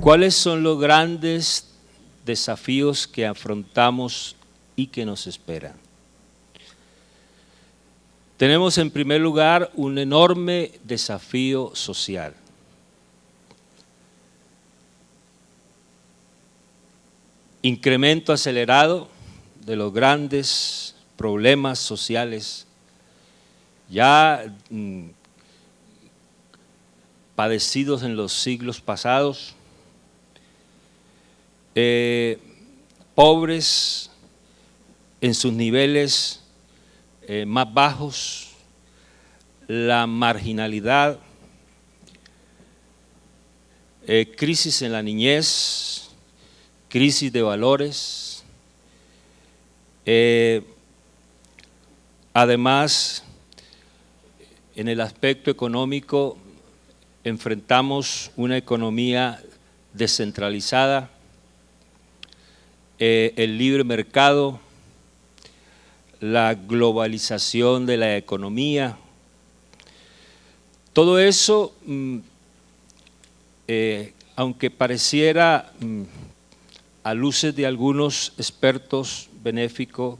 ¿Cuáles son los grandes desafíos que afrontamos y que nos esperan? Tenemos en primer lugar un enorme desafío social. Incremento acelerado de los grandes problemas sociales ya padecidos en los siglos pasados, pobres en sus niveles más bajos, la marginalidad, crisis en la niñez, crisis de valores, además en el aspecto económico enfrentamos una economía descentralizada, el libre mercado, la globalización de la economía. Todo eso, aunque pareciera a luces de algunos expertos benéficos,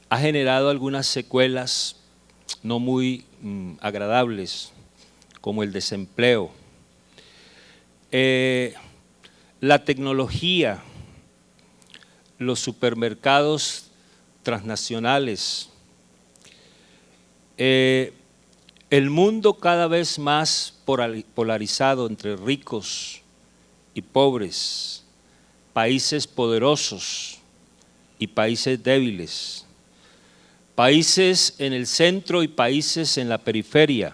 ha generado algunas secuelas no muy agradables, como el desempleo. La tecnología, los supermercados transnacionales, el mundo cada vez más polarizado entre ricos y pobres, países poderosos y países débiles, países en el centro y países en la periferia.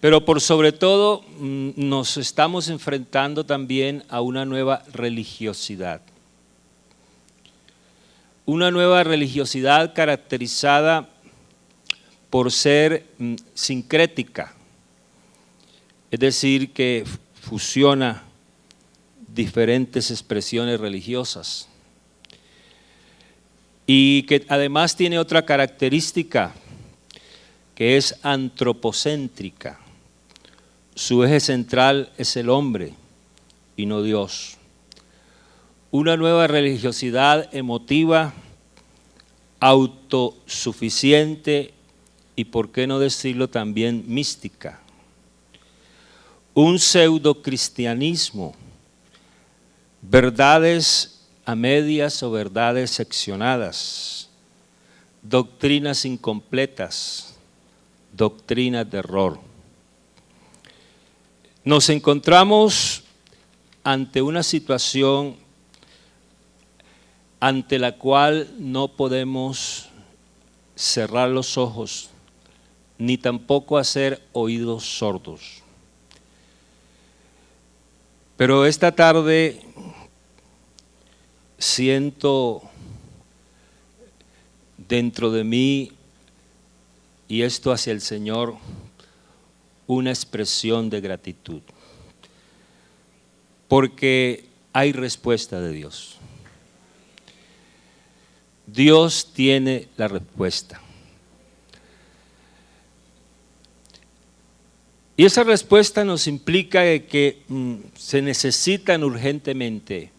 Pero por sobre todo nos estamos enfrentando también a una nueva religiosidad. Una nueva religiosidad caracterizada por ser sincrética, es decir, que fusiona diferentes expresiones religiosas y que además tiene otra característica que es antropocéntrica. Su eje central es el hombre y no Dios. Una nueva religiosidad emotiva, autosuficiente y, por qué no decirlo, también mística. Un pseudocristianismo, verdades a medias o verdades seccionadas, doctrinas incompletas, doctrinas de error. Nos encontramos ante una situación ante la cual no podemos cerrar los ojos ni tampoco hacer oídos sordos. Pero esta tarde siento dentro de mí, y esto hacia el Señor, una expresión de gratitud, porque hay respuesta de Dios. Dios tiene la respuesta. Y esa respuesta nos implica que se necesitan urgentemente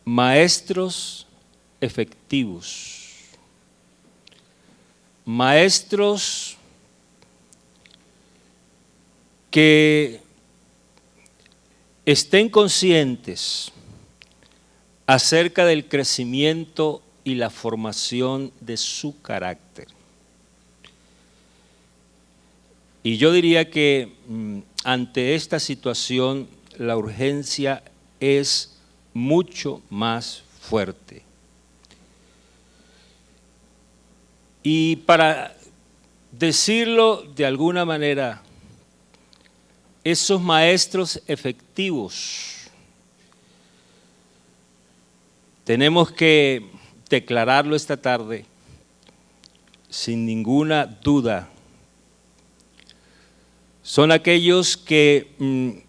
maestros efectivos, maestros que estén conscientes acerca del crecimiento y la formación de su carácter. Y yo diría que ante esta situación la urgencia es mucho más fuerte. Y para decirlo de alguna manera, esos maestros efectivos tenemos que declararlo esta tarde sin ninguna duda. Son aquellos que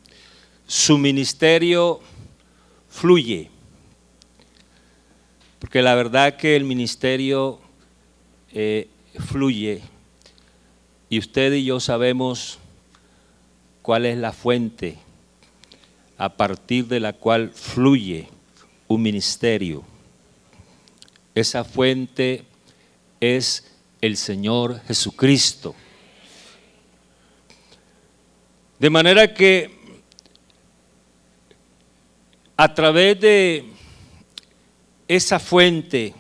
su ministerio fluye, porque la verdad que el ministerio fluye y usted y yo sabemos cuál es la fuente a partir de la cual fluye un ministerio. Esa fuente es el Señor Jesucristo. De manera que a través de esa fuente,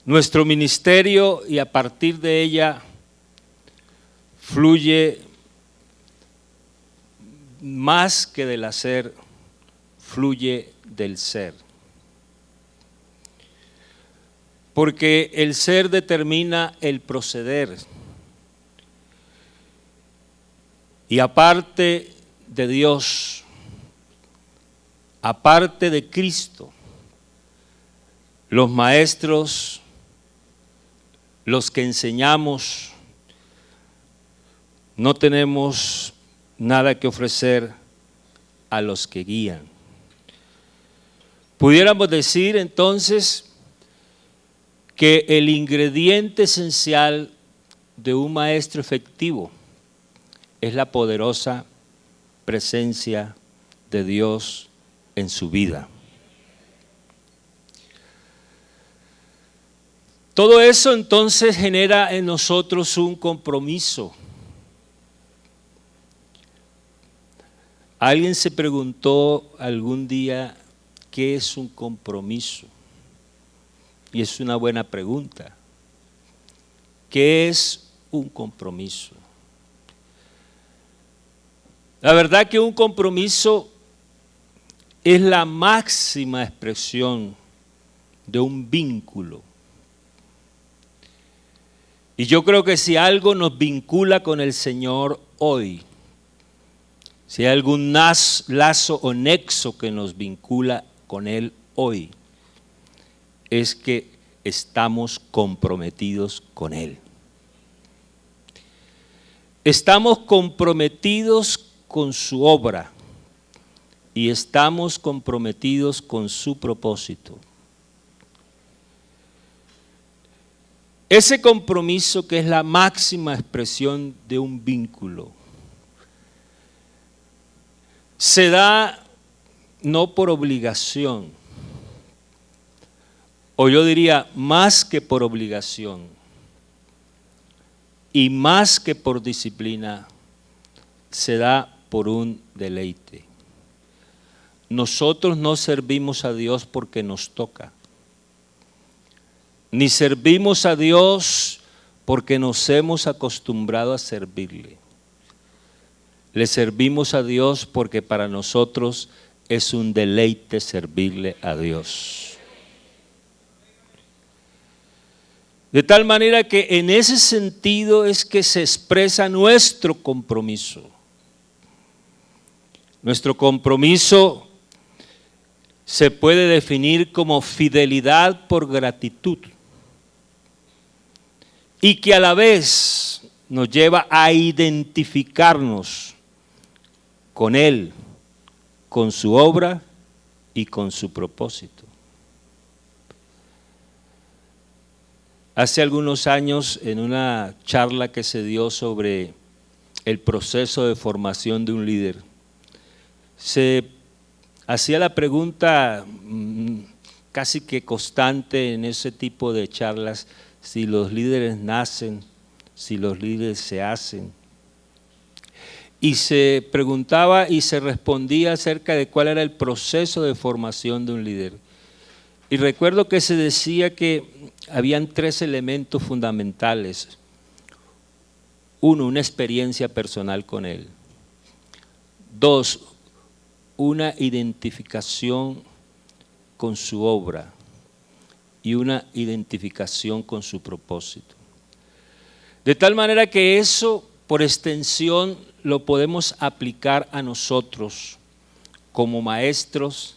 nuestro ministerio, y a partir de ella fluye más que del hacer, fluye del ser. Porque el ser determina el proceder. Y aparte de Dios, aparte de Cristo, los maestros, los que enseñamos, no tenemos nada que ofrecer a los que guían. Pudiéramos decir entonces que el ingrediente esencial de un maestro efectivo es la poderosa presencia de Dios en su vida. Todo eso entonces genera en nosotros un compromiso. ¿Alguien se preguntó algún día qué es un compromiso? Y es una buena pregunta. ¿Qué es un compromiso? La verdad que un compromiso es la máxima expresión de un vínculo. Y yo creo que si algo nos vincula con el Señor hoy, si hay algún lazo o nexo que nos vincula con Él hoy, es que estamos comprometidos con Él. Estamos comprometidos con su obra y estamos comprometidos con su propósito. Ese compromiso, que es la máxima expresión de un vínculo, se da no por obligación, o yo diría más que por obligación y más que por disciplina, se da por un deleite. Nosotros no servimos a Dios porque nos toca, ni servimos a Dios porque nos hemos acostumbrado a servirle. Le servimos a Dios porque para nosotros es un deleite servirle a Dios. De tal manera que en ese sentido es que se expresa nuestro compromiso. Nuestro compromiso se puede definir como fidelidad por gratitud, y que a la vez nos lleva a identificarnos con Él, con su obra y con su propósito. Hace algunos años, en una charla que se dio sobre el proceso de formación de un líder, se hacía la pregunta casi que constante en ese tipo de charlas: si los líderes nacen, si los líderes se hacen. Y se preguntaba y se respondía acerca de cuál era el proceso de formación de un líder. Y recuerdo que se decía que habían 3 elementos fundamentales. 1, una experiencia personal con Él. 2, una identificación con su obra. Y una identificación con su propósito. De tal manera que eso, por extensión, lo podemos aplicar a nosotros como maestros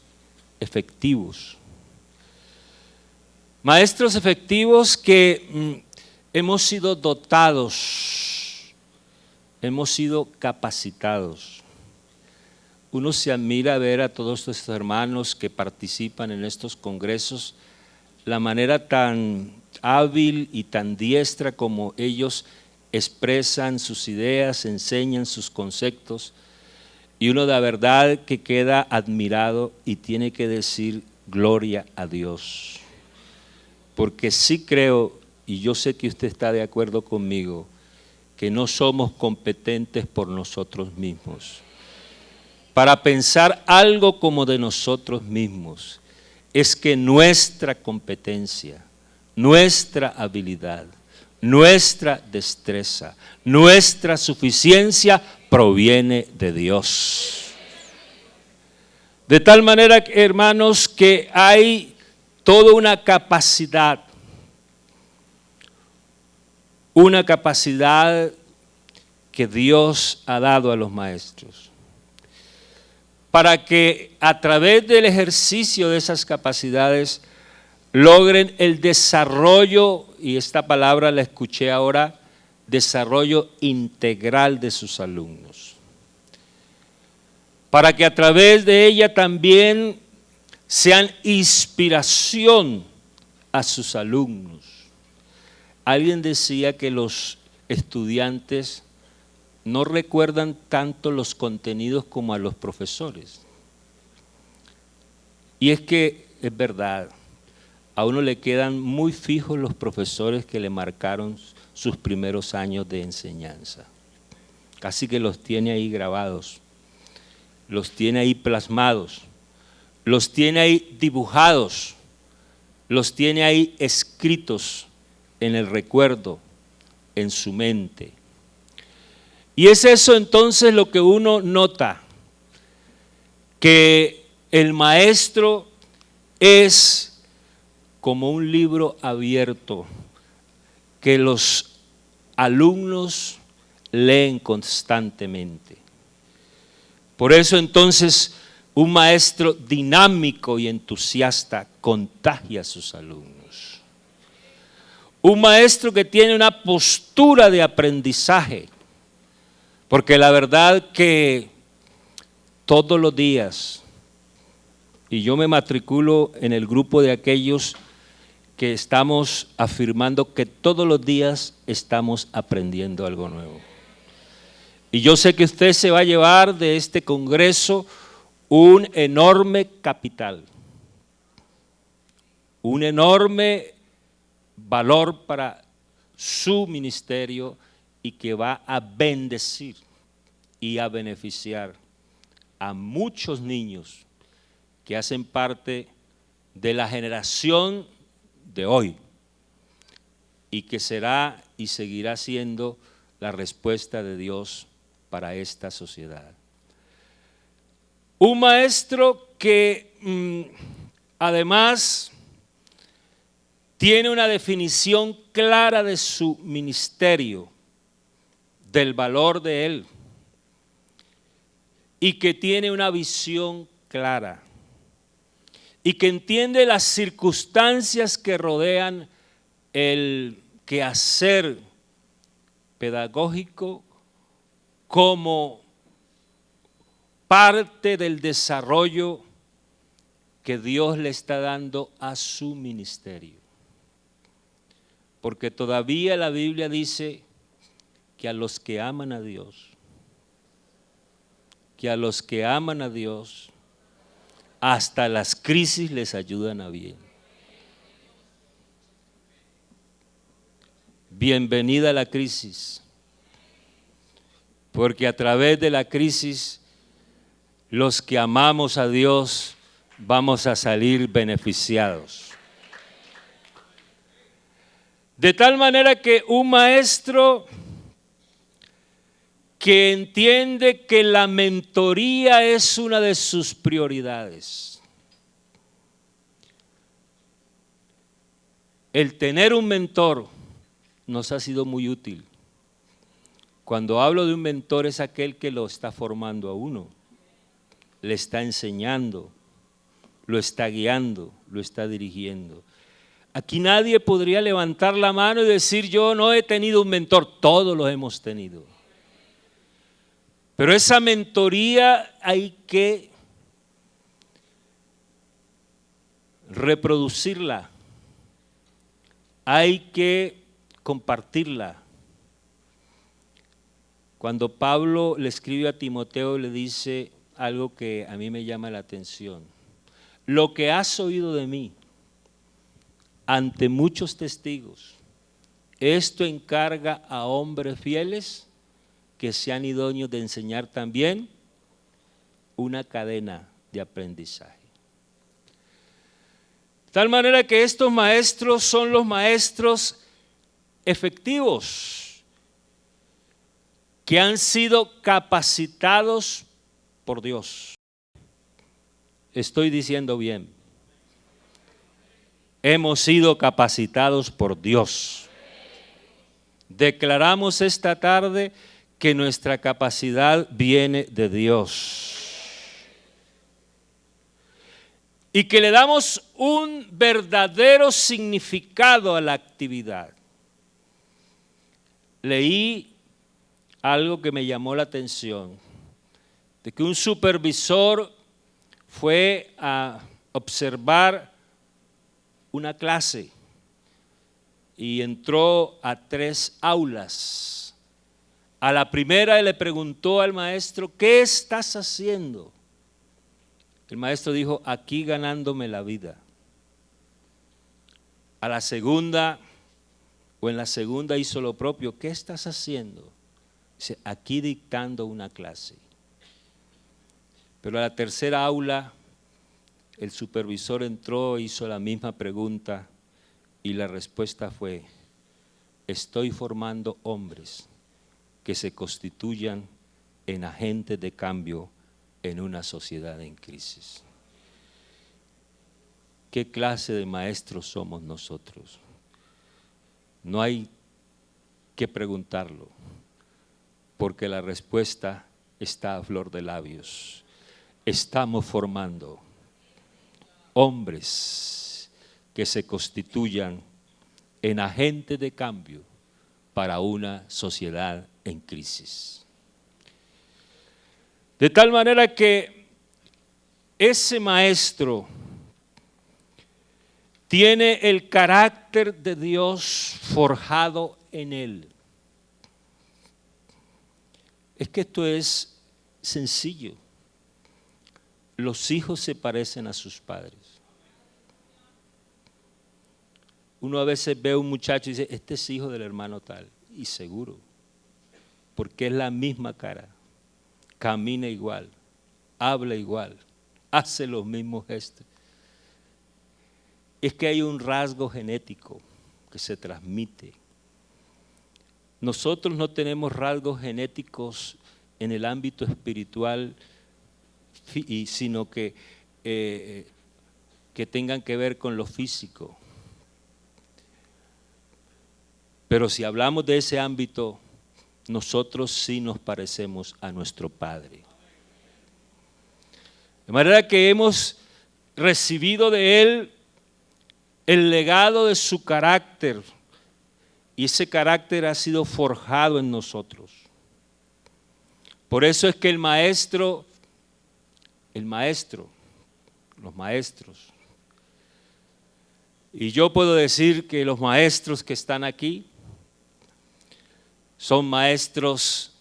efectivos. Maestros efectivos que hemos sido dotados, hemos sido capacitados. Uno se admira ver a todos estos hermanos que participan en estos congresos, la manera tan hábil y tan diestra como ellos expresan sus ideas, enseñan sus conceptos. Y uno de verdad que queda admirado y tiene que decir gloria a Dios. Porque sí creo, y yo sé que usted está de acuerdo conmigo, que no somos competentes por nosotros mismos para pensar algo como de nosotros mismos. Es que nuestra competencia, nuestra habilidad, nuestra destreza, nuestra suficiencia proviene de Dios. De tal manera, hermanos, que hay toda una capacidad que Dios ha dado a los maestros, para que a través del ejercicio de esas capacidades logren el desarrollo, y esta palabra la escuché ahora, desarrollo integral de sus alumnos. Para que a través de ella también sean inspiración a sus alumnos. Alguien decía que los estudiantes no recuerdan tanto los contenidos como a los profesores. Y es que es verdad, a uno le quedan muy fijos los profesores que le marcaron sus primeros años de enseñanza. Casi que los tiene ahí grabados, los tiene ahí plasmados, los tiene ahí dibujados, los tiene ahí escritos en el recuerdo, en su mente. Y es eso entonces lo que uno nota, que el maestro es como un libro abierto que los alumnos leen constantemente. Por eso entonces un maestro dinámico y entusiasta contagia a sus alumnos. Un maestro que tiene una postura de aprendizaje, porque la verdad que todos los días, y yo me matriculo en el grupo de aquellos que estamos afirmando que todos los días estamos aprendiendo algo nuevo. Y yo sé que usted se va a llevar de este congreso un enorme capital, un enorme valor para su ministerio y que va a bendecir y a beneficiar a muchos niños que hacen parte de la generación de hoy y que será y seguirá siendo la respuesta de Dios para esta sociedad. Un maestro que además tiene una definición clara de su ministerio, del valor de él, y que tiene una visión clara, y que entiende las circunstancias que rodean el quehacer pedagógico como parte del desarrollo que Dios le está dando a su ministerio. Porque todavía la Biblia dice que a los que aman a Dios, hasta las crisis les ayudan a bien. Bienvenida a la crisis, porque a través de la crisis los que amamos a Dios vamos a salir beneficiados. De tal manera que un maestro que entiende que la mentoría es una de sus prioridades. El tener un mentor nos ha sido muy útil. Cuando hablo de un mentor es aquel que lo está formando a uno, le está enseñando, lo está guiando, lo está dirigiendo. Aquí nadie podría levantar la mano y decir yo no he tenido un mentor, todos los hemos tenido. Pero esa mentoría hay que reproducirla, hay que compartirla. Cuando Pablo le escribe a Timoteo, le dice algo que a mí me llama la atención. Lo que has oído de mí ante muchos testigos, esto encarga a hombres fieles que sean idóneos de enseñar también una cadena de aprendizaje. De tal manera que estos maestros son los maestros efectivos que han sido capacitados por Dios. Estoy diciendo bien. Hemos sido capacitados por Dios. Declaramos esta tarde que nuestra capacidad viene de Dios. Y que le damos un verdadero significado a la actividad. Leí algo que me llamó la atención, de que un supervisor fue a observar una clase y entró a 3 aulas. A la primera le preguntó al maestro, ¿qué estás haciendo? El maestro dijo, aquí ganándome la vida. A la segunda, en la segunda hizo lo propio, ¿qué estás haciendo? Dice, aquí dictando una clase. Pero a la tercera aula, el supervisor entró, hizo la misma pregunta y la respuesta fue, estoy formando hombres que se constituyan en agentes de cambio en una sociedad en crisis. ¿Qué clase de maestros somos nosotros? No hay que preguntarlo, porque la respuesta está a flor de labios. Estamos formando hombres que se constituyan en agentes de cambio para una sociedad en crisis. De tal manera que ese maestro tiene el carácter de Dios forjado en él. Es que esto es sencillo. Los hijos se parecen a sus padres. Uno a veces ve a un muchacho y dice, este es hijo del hermano tal. Y seguro, porque es la misma cara. Camina igual, habla igual, hace los mismos gestos. Es que hay un rasgo genético que se transmite. Nosotros no tenemos rasgos genéticos en el ámbito espiritual, sino que tengan que ver con lo físico. Pero si hablamos de ese ámbito, nosotros sí nos parecemos a nuestro Padre. De manera que hemos recibido de Él el legado de su carácter y ese carácter ha sido forjado en nosotros. Por eso es que los maestros, y yo puedo decir que los maestros que están aquí son maestros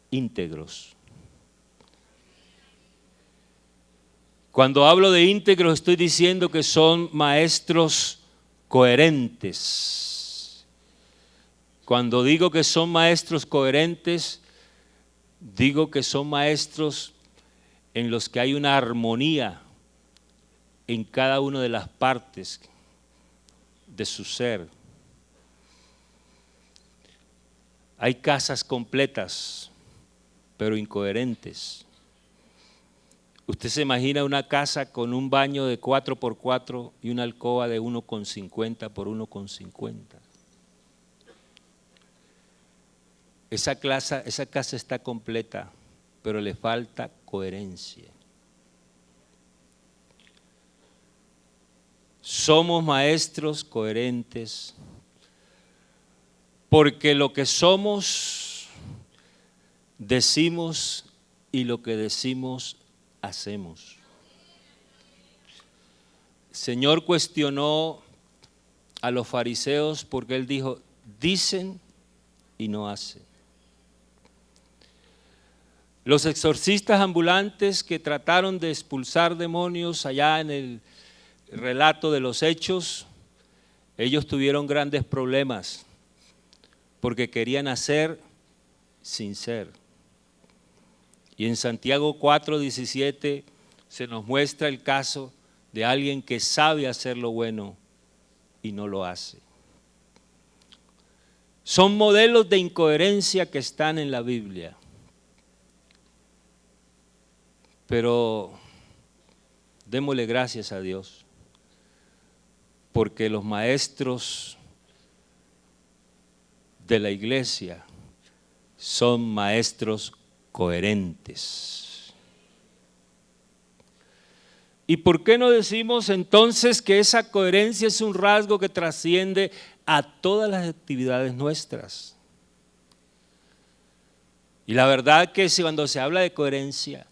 íntegros. Cuando hablo de íntegros estoy diciendo que son maestros coherentes. Cuando digo que son maestros coherentes, digo que son maestros en los que hay una armonía en cada una de las partes de su ser. Hay casas completas, pero incoherentes. Usted se imagina una casa con un baño de 4x4 y una alcoba de 1,50 por 1,50. Esa casa está completa, pero le falta coherencia. Somos maestros coherentes porque lo que somos, decimos y lo que decimos, hacemos. El Señor cuestionó a los fariseos porque Él dijo, dicen y no hacen. Los exorcistas ambulantes que trataron de expulsar demonios allá en el relato de los Hechos, ellos tuvieron grandes problemas porque querían hacer sin ser. Y en Santiago 4:17 se nos muestra el caso de alguien que sabe hacer lo bueno y no lo hace. Son modelos de incoherencia que están en la Biblia. Pero démosle gracias a Dios, porque los maestros de la iglesia son maestros coherentes. ¿Y por qué no decimos entonces que esa coherencia es un rasgo que trasciende a todas las actividades nuestras? Y la verdad que cuando se habla de coherencia,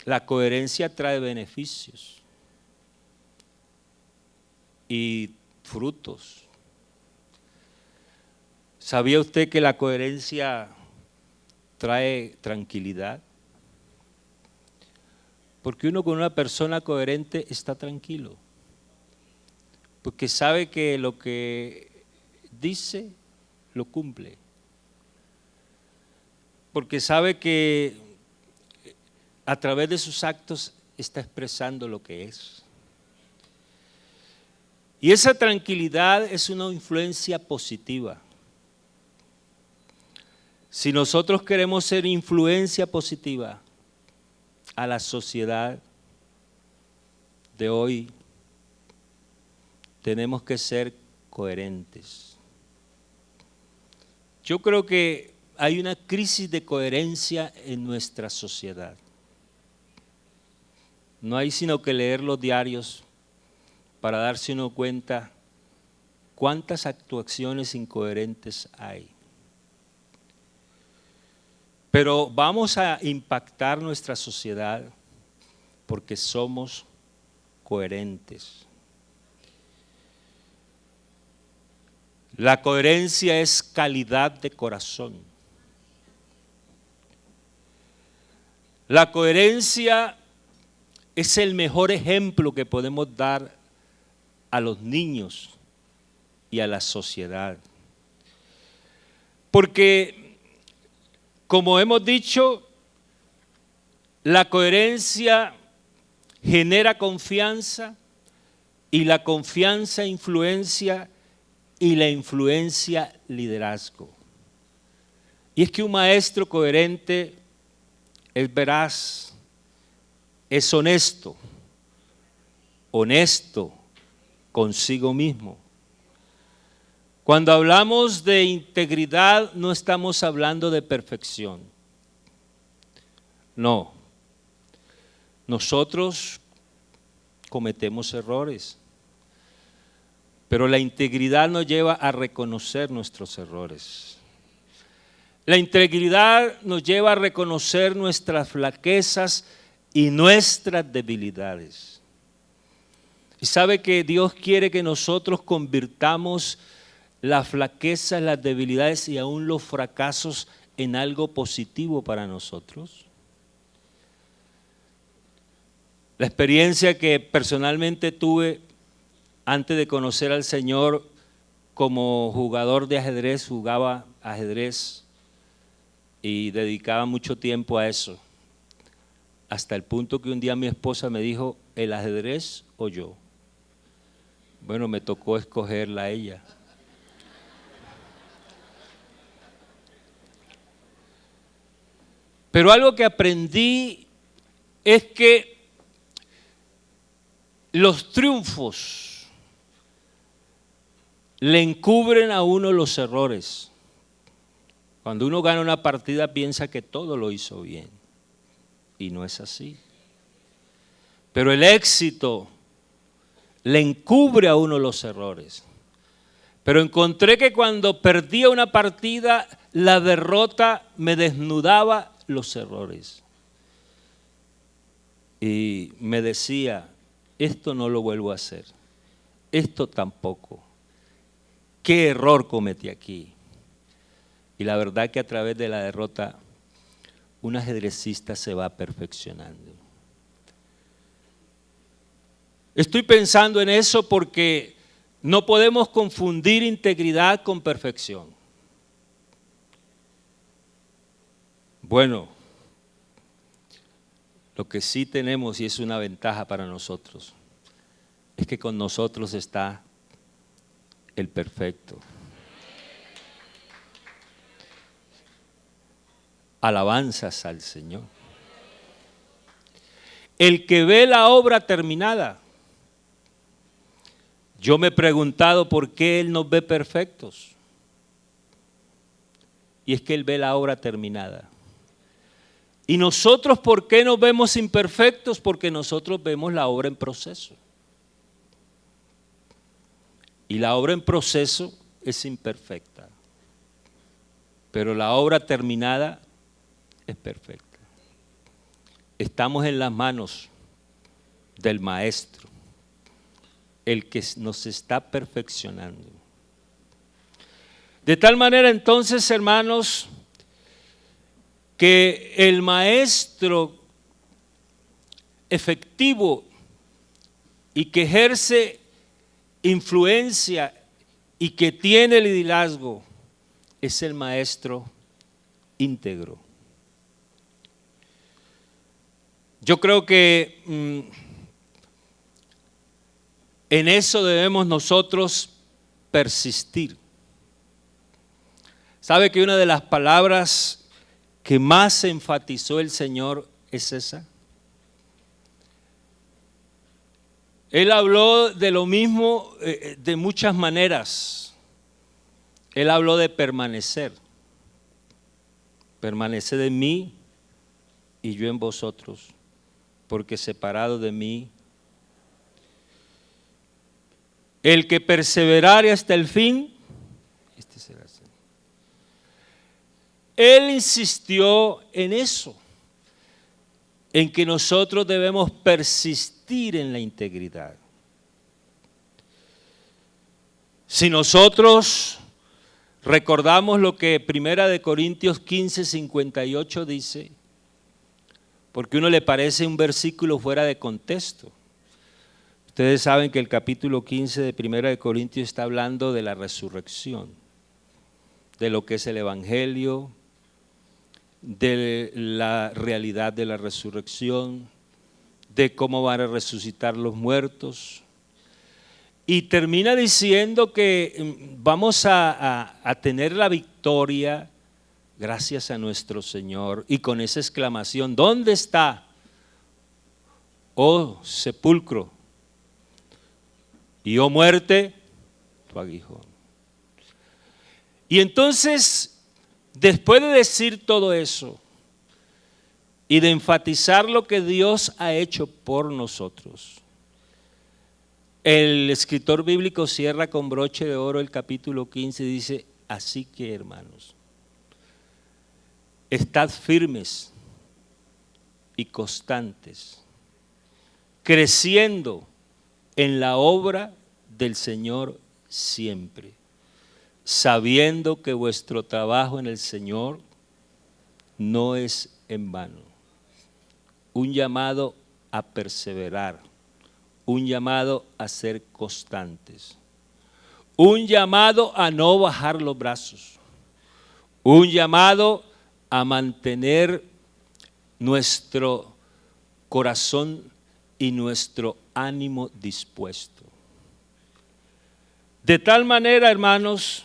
la coherencia trae beneficios y frutos. ¿Sabía usted que la coherencia trae tranquilidad? Porque uno con una persona coherente está tranquilo, porque sabe que lo que dice lo cumple, porque sabe que a través de sus actos está expresando lo que es. Y esa tranquilidad es una influencia positiva. Si nosotros queremos ser influencia positiva a la sociedad de hoy, tenemos que ser coherentes. Yo creo que hay una crisis de coherencia en nuestra sociedad. No hay sino que leer los diarios para darse uno cuenta cuántas actuaciones incoherentes hay. Pero vamos a impactar nuestra sociedad porque somos coherentes. La coherencia es calidad de corazón. La coherencia es el mejor ejemplo que podemos dar a los niños y a la sociedad. Porque, como hemos dicho, la coherencia genera confianza y la confianza influencia y la influencia liderazgo. Y es que un maestro coherente es veraz, es honesto consigo mismo. Cuando hablamos de integridad no estamos hablando de perfección. No. Nosotros cometemos errores, pero la integridad nos lleva a reconocer nuestros errores. La integridad nos lleva a reconocer nuestras flaquezas y nuestras debilidades. Y sabe que Dios quiere que nosotros convirtamos las flaquezas, las debilidades y aún los fracasos en algo positivo para nosotros. La experiencia que personalmente tuve antes de conocer al Señor como jugador de ajedrez, jugaba ajedrez y dedicaba mucho tiempo a eso. Hasta el punto que un día mi esposa me dijo, ¿el ajedrez o yo? Bueno, me tocó escogerla a ella. Pero algo que aprendí es que los triunfos le encubren a uno los errores. Cuando uno gana una partida piensa que todo lo hizo bien y no es así. Pero el éxito le encubre a uno los errores. Pero encontré que cuando perdía una partida, la derrota me desnudaba los errores. Y me decía, esto no lo vuelvo a hacer, esto tampoco. ¿Qué error cometí aquí? Y la verdad que a través de la derrota, un ajedrecista se va perfeccionando. Estoy pensando en eso porque no podemos confundir integridad con perfección. Bueno, lo que sí tenemos, y es una ventaja para nosotros, es que con nosotros está el perfecto. Alabanzas al Señor. El que ve la obra terminada. Yo me he preguntado por qué Él nos ve perfectos. Y es que Él ve la obra terminada. ¿Y nosotros por qué nos vemos imperfectos? Porque nosotros vemos la obra en proceso. Y la obra en proceso es imperfecta. Pero la obra terminada es perfecta. Estamos en las manos del Maestro, el que nos está perfeccionando. De tal manera entonces, hermanos, que el Maestro efectivo y que ejerce influencia y que tiene liderazgo es el Maestro íntegro. Yo creo que en eso debemos nosotros persistir. ¿Sabe que una de las palabras que más enfatizó el Señor es esa? Él habló de lo mismo de muchas maneras. Él habló de permanecer. Permaneced en mí y yo en vosotros, porque separado de mí, el que perseverare hasta el fin, este será así. Él insistió en eso, en que nosotros debemos persistir en la integridad. Si nosotros recordamos lo que 1 Corintios 15, 58 dice, porque a uno le parece un versículo fuera de contexto. Ustedes saben que el capítulo 15 de 1 Corintios está hablando de la resurrección, de lo que es el Evangelio, de la realidad de la resurrección, de cómo van a resucitar los muertos. Y termina diciendo que vamos a tener la victoria gracias a nuestro Señor, y con esa exclamación, ¿dónde está, oh sepulcro, y oh muerte, tu aguijón? Y entonces, después de decir todo eso y de enfatizar lo que Dios ha hecho por nosotros, el escritor bíblico cierra con broche de oro el capítulo 15 y dice, así que hermanos, estad firmes y constantes, creciendo en la obra del Señor siempre, sabiendo que vuestro trabajo en el Señor no es en vano. Un llamado a perseverar, un llamado a ser constantes, un llamado a no bajar los brazos, un llamado a mantener nuestro corazón y nuestro ánimo dispuesto. De tal manera, hermanos,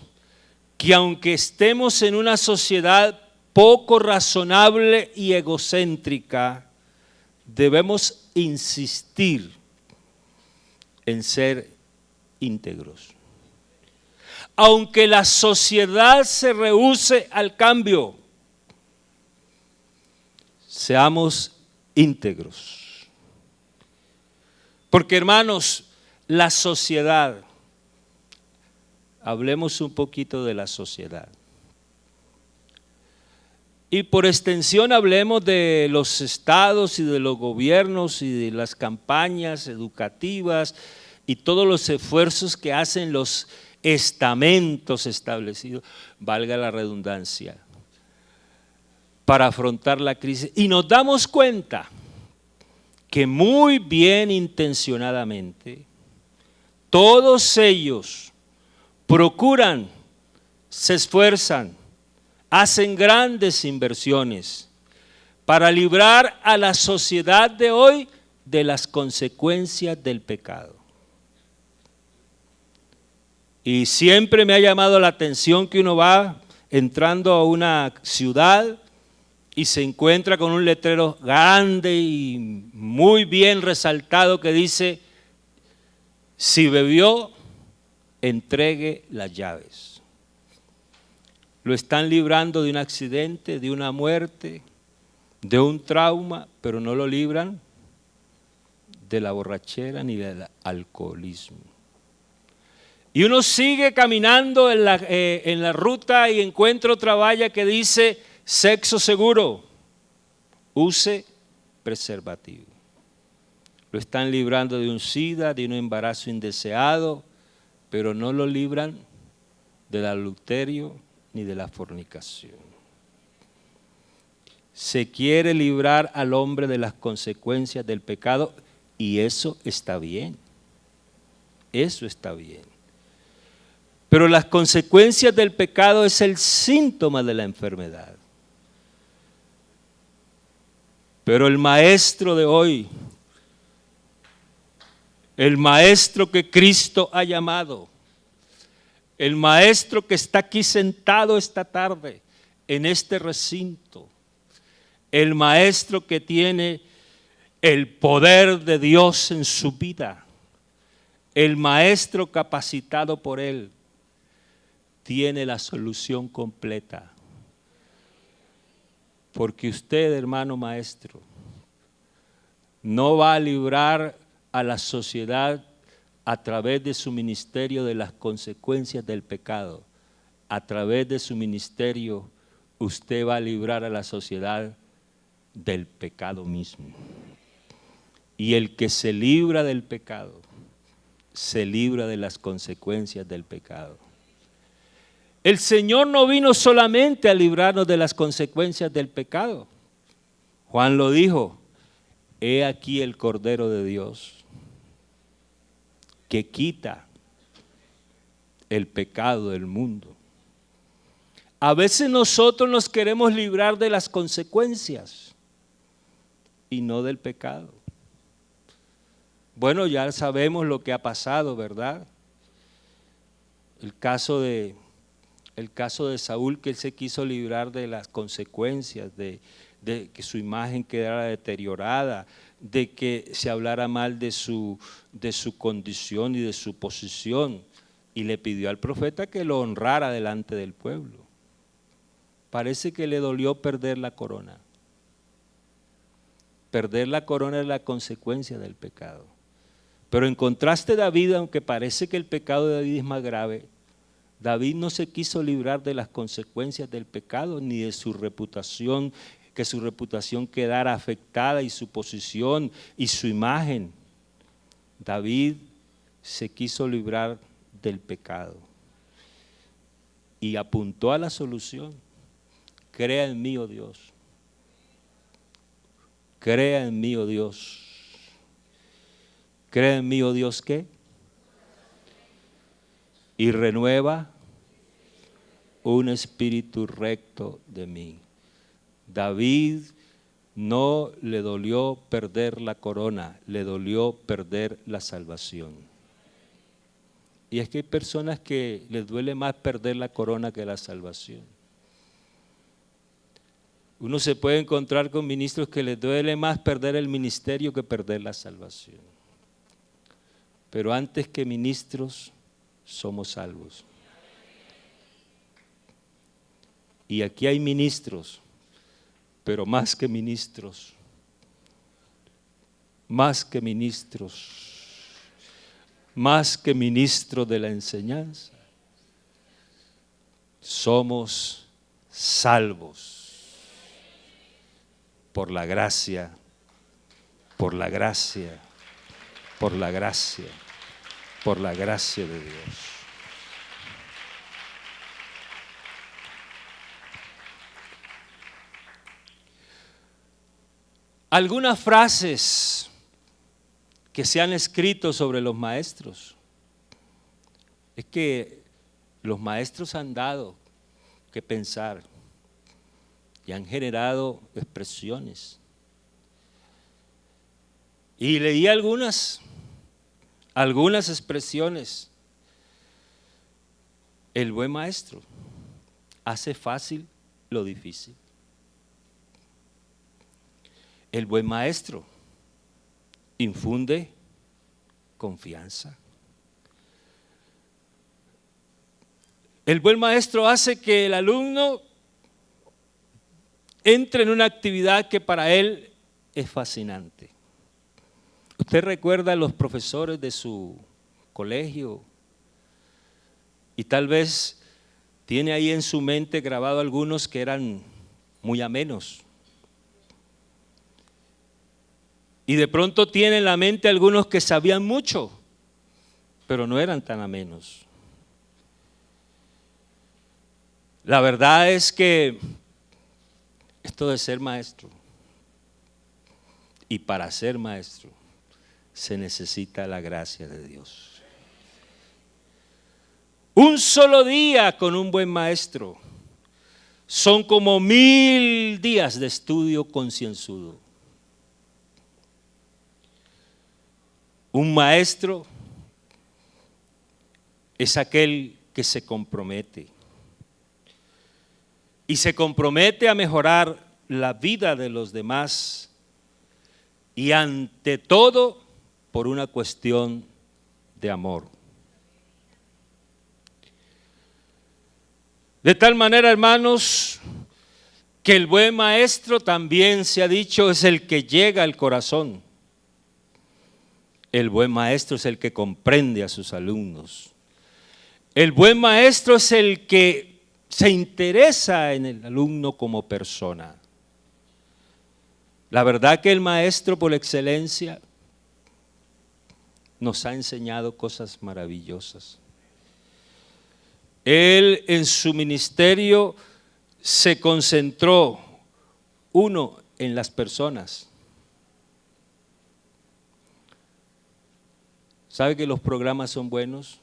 que aunque estemos en una sociedad poco razonable y egocéntrica, debemos insistir en ser íntegros. Aunque la sociedad se rehúse al cambio, seamos íntegros. Porque, hermanos, la sociedad, hablemos un poquito de la sociedad. Y por extensión hablemos de los estados y de los gobiernos y de las campañas educativas y todos los esfuerzos que hacen los estamentos establecidos, valga la redundancia, para afrontar la crisis. Y nos damos cuenta que muy bien intencionadamente todos ellos procuran, se esfuerzan, hacen grandes inversiones para librar a la sociedad de hoy de las consecuencias del pecado. Y siempre me ha llamado la atención que uno va entrando a una ciudad y se encuentra con un letrero grande y muy bien resaltado que dice: si bebió, entregue las llaves. Lo están librando de un accidente, de una muerte, de un trauma, pero no lo libran de la borrachera ni del alcoholismo. Y uno sigue caminando en la ruta y encuentra otra valla que dice: sexo seguro, use preservativo. Lo están librando de un SIDA, de un embarazo indeseado, pero no lo libran del adulterio ni de la fornicación. Se quiere librar al hombre de las consecuencias del pecado y eso está bien. Eso está bien. Pero las consecuencias del pecado es el síntoma de la enfermedad. Pero el maestro de hoy, el maestro que Cristo ha llamado, el maestro que está aquí sentado esta tarde en este recinto, el maestro que tiene el poder de Dios en su vida, el maestro capacitado por Él, tiene la solución completa. Porque usted, hermano maestro, no va a librar a la sociedad a través de su ministerio de las consecuencias del pecado. A través de su ministerio usted va a librar a la sociedad del pecado mismo. Y el que se libra del pecado, se libra de las consecuencias del pecado. El Señor no vino solamente a librarnos de las consecuencias del pecado. Juan lo dijo: he aquí el Cordero de Dios que quita el pecado del mundo. A veces nosotros nos queremos librar de las consecuencias y no del pecado. Bueno, ya sabemos lo que ha pasado, ¿verdad? El caso de Saúl, que él se quiso librar de las consecuencias, de que su imagen quedara deteriorada, de que se hablara mal de su condición y de su posición, y le pidió al profeta que lo honrara delante del pueblo. Parece que le dolió perder la corona. Perder la corona es la consecuencia del pecado. Pero en contraste, David, aunque parece que el pecado de David es más grave, David no se quiso librar de las consecuencias del pecado ni de su reputación, que su reputación quedara afectada y su posición y su imagen. David se quiso librar del pecado y apuntó a la solución: crea en mí, oh Dios. Crea en mí, oh Dios. Crea en mí, oh Dios, ¿qué? Y renueva un espíritu recto de mí. David no le dolió perder la corona, le dolió perder la salvación. Y es que hay personas que les duele más perder la corona que la salvación. Uno se puede encontrar con ministros que les duele más perder el ministerio que perder la salvación. Pero antes que ministros, somos salvos. Y aquí hay ministros, pero más que ministros, más que ministros de la enseñanza, somos salvos por la gracia, por la gracia, por la gracia, por la gracia de Dios. Algunas frases que se han escrito sobre los maestros es que los maestros han dado que pensar y han generado expresiones. Y leí algunas expresiones. El buen maestro hace fácil lo difícil. El buen maestro infunde confianza. El buen maestro hace que el alumno entre en una actividad que para él es fascinante. Usted recuerda a los profesores de su colegio y tal vez tiene ahí en su mente grabado algunos que eran muy amenos. Y de pronto tiene en la mente algunos que sabían mucho, pero no eran tan amenos. La verdad es que esto de ser maestro, y para ser maestro, se necesita la gracia de Dios. Un solo día con un buen maestro son como 1000 días de estudio concienzudo. Un maestro es aquel que se compromete y se compromete a mejorar la vida de los demás y ante todo por una cuestión de amor. De tal manera, hermanos, que el buen maestro también se ha dicho es el que llega al corazón. El buen maestro es el que comprende a sus alumnos. El buen maestro es el que se interesa en el alumno como persona. La verdad que el maestro por excelencia nos ha enseñado cosas maravillosas. Él en su ministerio se concentró, uno, en las personas. ¿Sabe que los programas son buenos?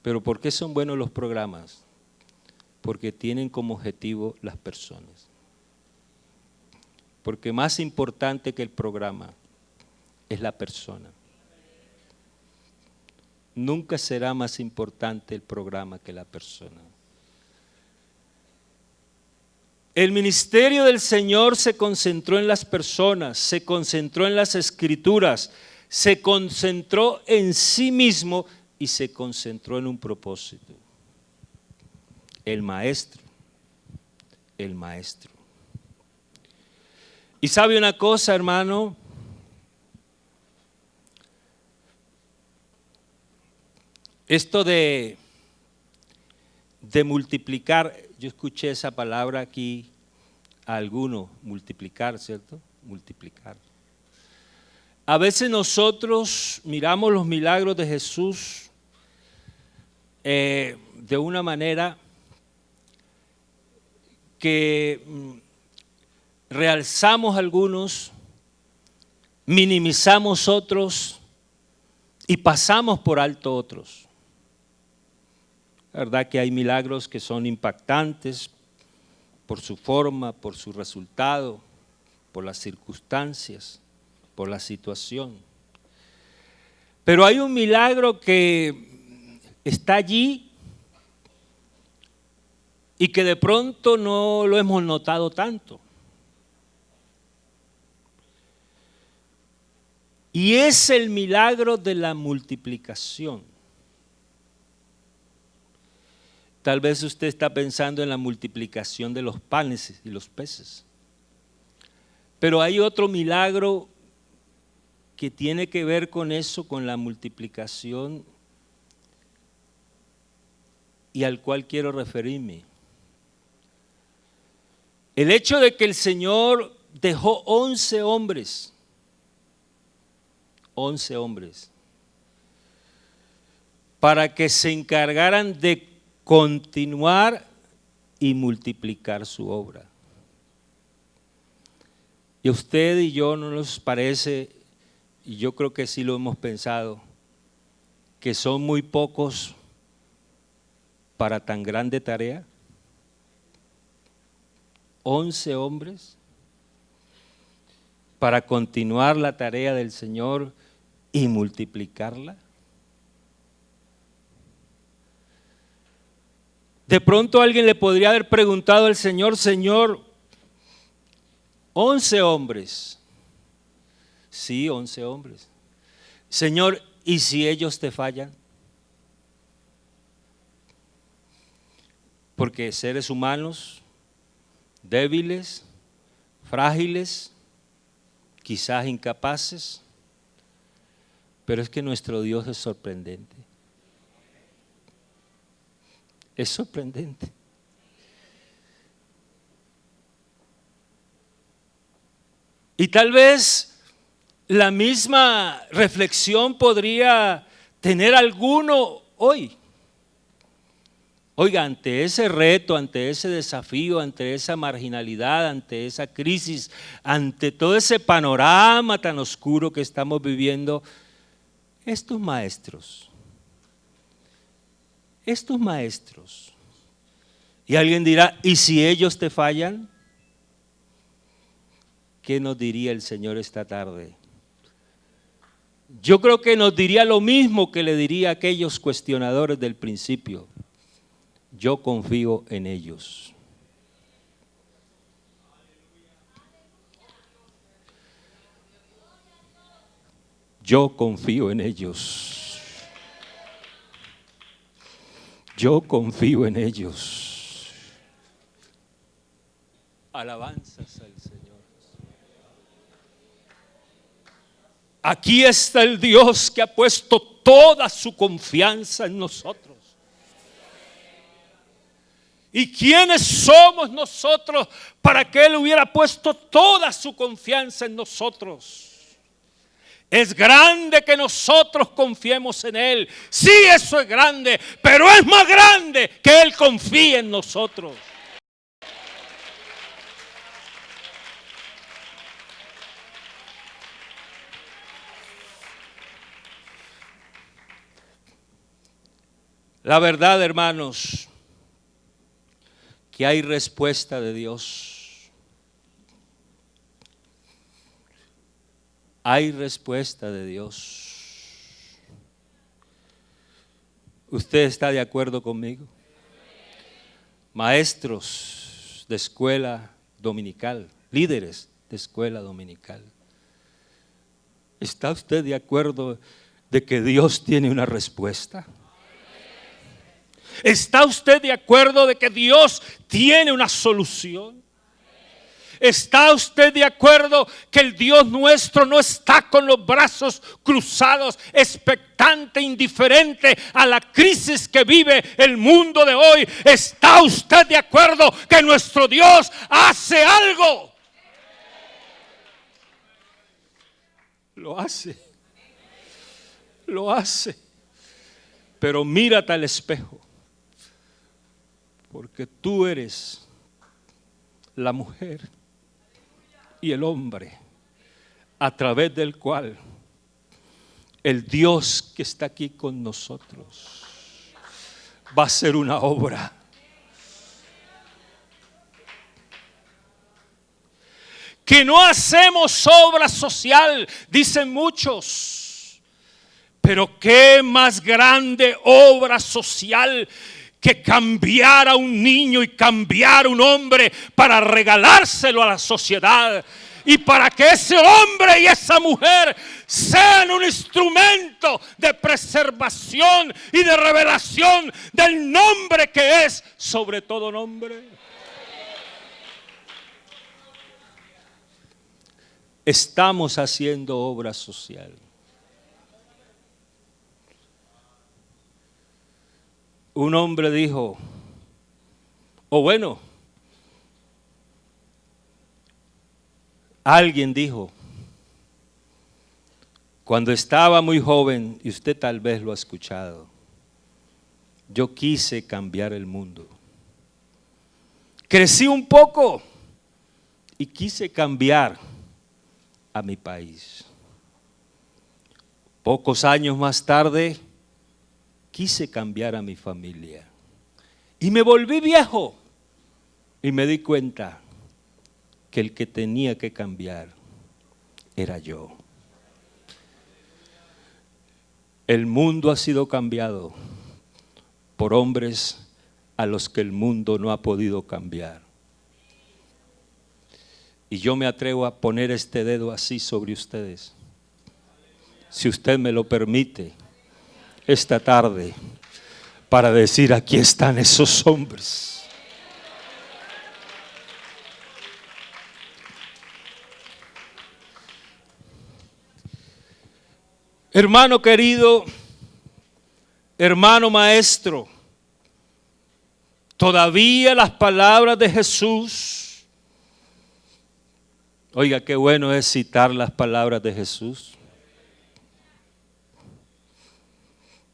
¿Pero por qué son buenos los programas? Porque tienen como objetivo las personas. Porque más importante que el programa es la persona. Nunca será más importante el programa que la persona. El ministerio del Señor se concentró en las personas, se concentró en las escrituras, se concentró en sí mismo y se concentró en un propósito. El maestro. Y sabe una cosa, hermano, esto de multiplicar, yo escuché esa palabra aquí a alguno, multiplicar, ¿cierto? Multiplicar. A veces nosotros miramos los milagros de Jesús de una manera que realzamos algunos, minimizamos otros y pasamos por alto otros. La verdad que hay milagros que son impactantes por su forma, por su resultado, por las circunstancias, por la situación. Pero hay un milagro que está allí y que de pronto no lo hemos notado tanto. Y es el milagro de la multiplicación. Tal vez usted está pensando en la multiplicación de los panes y los peces. Pero hay otro milagro que tiene que ver con eso, con la multiplicación, y al cual quiero referirme. El hecho de que el Señor dejó 11 hombres, para que se encargaran de continuar y multiplicar su obra. Y a usted y yo no nos parece, y yo creo que sí lo hemos pensado, que son muy pocos para tan grande tarea. 11 hombres para continuar la tarea del Señor y multiplicarla. De pronto alguien le podría haber preguntado al Señor: Señor, 11 hombres. Sí, 11 hombres. Señor, ¿y si ellos te fallan? Porque seres humanos, débiles, frágiles, quizás incapaces, pero es que nuestro Dios es sorprendente. Es sorprendente. Y tal vez la misma reflexión podría tener alguno hoy. Oiga, ante ese reto, ante ese desafío, ante esa marginalidad, ante esa crisis, ante todo ese panorama tan oscuro que estamos viviendo, estos maestros, y alguien dirá: ¿y si ellos te fallan? ¿Qué nos diría el Señor esta tarde? Yo creo que nos diría lo mismo que le diría a aquellos cuestionadores del principio: yo confío en ellos. Yo confío en ellos. Yo confío en ellos. Alabanzas al Señor. Aquí está el Dios que ha puesto toda su confianza en nosotros. ¿Y quiénes somos nosotros para que Él hubiera puesto toda su confianza en nosotros? Es grande que nosotros confiemos en Él. Sí, eso es grande, pero es más grande que Él confíe en nosotros. La verdad, hermanos, que hay respuesta de Dios. Hay respuesta de Dios. ¿Usted está de acuerdo conmigo? Maestros de escuela dominical, líderes de escuela dominical, ¿está usted de acuerdo de que Dios tiene una respuesta? ¿Está usted de acuerdo de que Dios tiene una solución? ¿Está usted de acuerdo que el Dios nuestro no está con los brazos cruzados, expectante, indiferente a la crisis que vive el mundo de hoy? ¿Está usted de acuerdo que nuestro Dios hace algo? Lo hace. Lo hace. Pero mírate al espejo. Porque tú eres la mujer y el hombre a través del cual el Dios que está aquí con nosotros va a hacer una obra. Que no hacemos obra social, dicen muchos, pero qué más grande obra social que cambiar a un niño y cambiar a un hombre para regalárselo a la sociedad y para que ese hombre y esa mujer sean un instrumento de preservación y de revelación del nombre que es sobre todo nombre. Estamos haciendo obra social. Un hombre dijo, alguien dijo, cuando estaba muy joven, y usted tal vez lo ha escuchado, yo quise cambiar el mundo. Crecí un poco y quise cambiar a mi país. Pocos años más tarde, quise cambiar a mi familia. Y me volví viejo. Y me di cuenta que el que tenía que cambiar era yo. El mundo ha sido cambiado por hombres a los que el mundo no ha podido cambiar. Y yo me atrevo a poner este dedo así sobre ustedes. Si usted me lo permite, esta tarde, para decir: aquí están esos hombres. Hermano querido, hermano maestro, todavía las palabras de Jesús, oiga, qué bueno es citar las palabras de Jesús.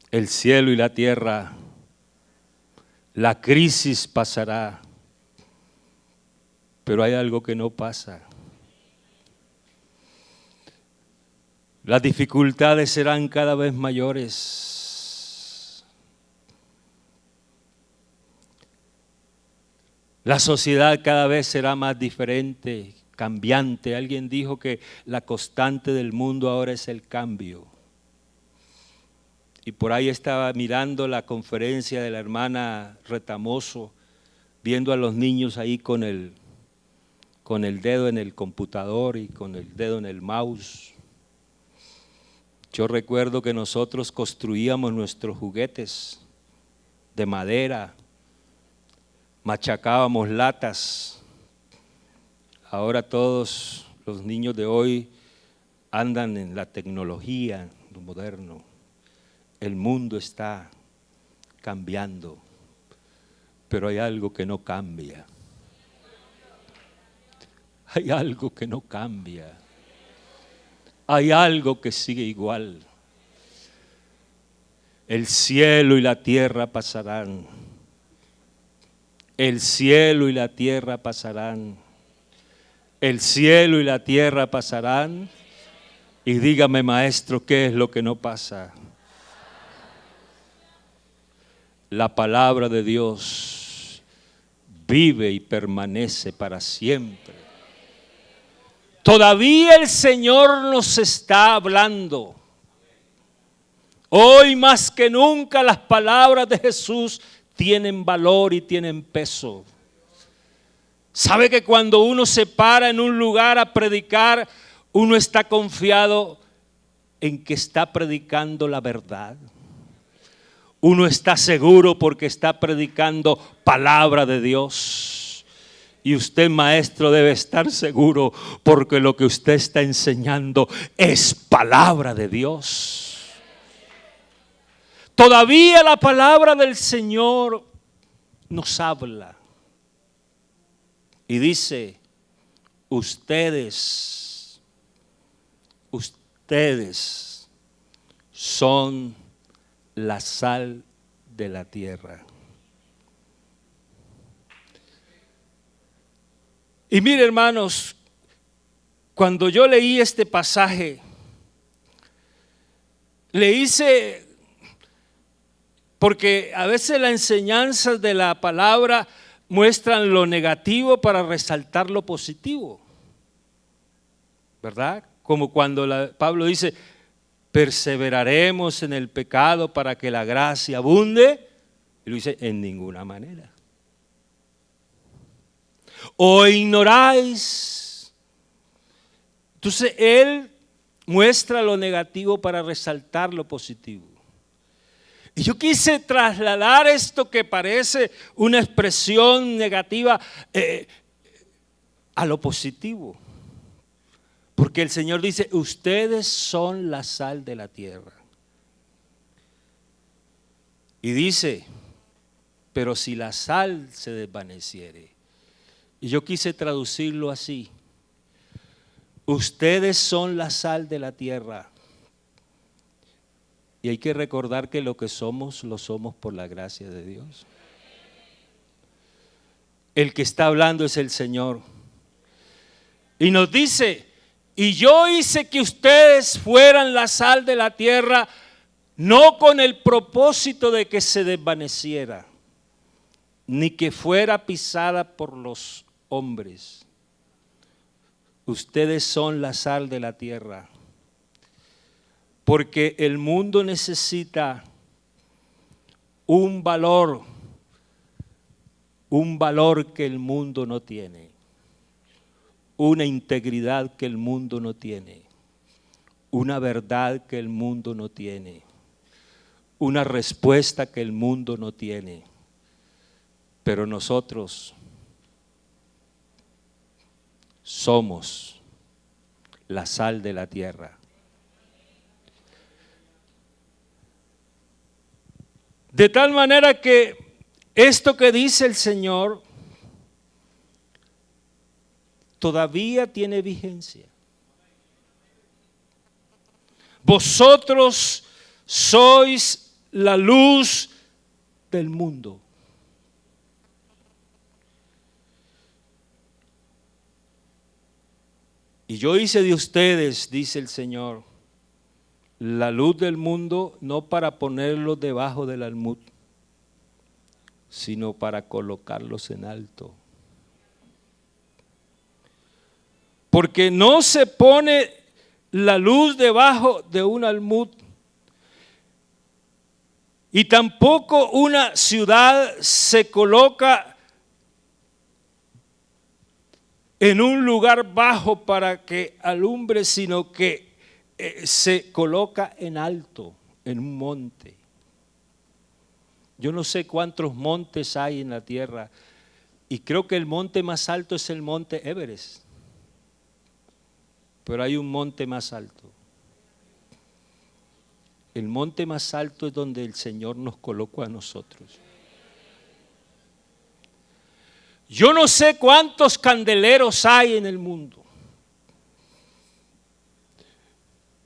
El cielo y la tierra, la crisis pasará, pero hay algo que no pasa. Las dificultades serán cada vez mayores. La sociedad cada vez será más diferente, cambiante. Alguien dijo que la constante del mundo ahora es el cambio. Y por ahí estaba mirando la conferencia de la hermana Retamoso, viendo a los niños ahí con el dedo en el computador y con el dedo en el mouse. Yo recuerdo que nosotros construíamos nuestros juguetes de madera, machacábamos latas. Ahora todos los niños de hoy andan en la tecnología, lo moderno. El mundo está cambiando, pero hay algo que no cambia. Hay algo que no cambia. Hay algo que sigue igual. El cielo y la tierra pasarán. El cielo y la tierra pasarán. El cielo y la tierra pasarán. Y dígame, maestro, ¿qué es lo que no pasa? La palabra de Dios vive y permanece para siempre. Todavía el Señor nos está hablando. Hoy más que nunca las palabras de Jesús tienen valor y tienen peso. ¿Sabe que cuando uno se para en un lugar a predicar, uno está confiado en que está predicando la verdad? Uno está seguro porque está predicando palabra de Dios. Y usted, maestro, debe estar seguro porque lo que usted está enseñando es palabra de Dios. Todavía la palabra del Señor nos habla. Y dice: ustedes son la sal de la tierra. Y mire, hermanos, cuando yo leí este pasaje, le hice, porque a veces las enseñanzas de la palabra muestran lo negativo para resaltar lo positivo, ¿verdad? Como cuando Pablo dice: perseveraremos en el pecado para que la gracia abunde. Y lo dice: en ninguna manera. ¿O ignoráis? Entonces él muestra lo negativo para resaltar lo positivo. Y yo quise trasladar esto que parece una expresión negativa a lo positivo. Porque el Señor dice: ustedes son la sal de la tierra. Y dice: pero si la sal se desvaneciere. Y yo quise traducirlo así: ustedes son la sal de la tierra. Y hay que recordar que lo que somos, lo somos por la gracia de Dios. El que está hablando es el Señor. Y nos dice: Y yo hice que ustedes fueran la sal de la tierra, no con el propósito de que se desvaneciera, ni que fuera pisada por los hombres. Ustedes son la sal de la tierra, porque el mundo necesita un valor que el mundo no tiene, una integridad que el mundo no tiene, una verdad que el mundo no tiene, una respuesta que el mundo no tiene. Pero nosotros somos la sal de la tierra. De tal manera que esto que dice el Señor todavía tiene vigencia. Vosotros sois la luz del mundo. Y yo hice de ustedes, dice el Señor, la luz del mundo, no para ponerlos debajo del almud, sino para colocarlos en alto. Porque no se pone la luz debajo de un almud, y tampoco una ciudad se coloca en un lugar bajo para que alumbre, sino que se coloca en alto, en un monte. Yo no sé cuántos montes hay en la tierra, y creo que el monte más alto es el monte Everest, pero hay un monte más alto. El monte más alto es donde el Señor nos colocó a nosotros. Yo no sé cuántos candeleros hay en el mundo,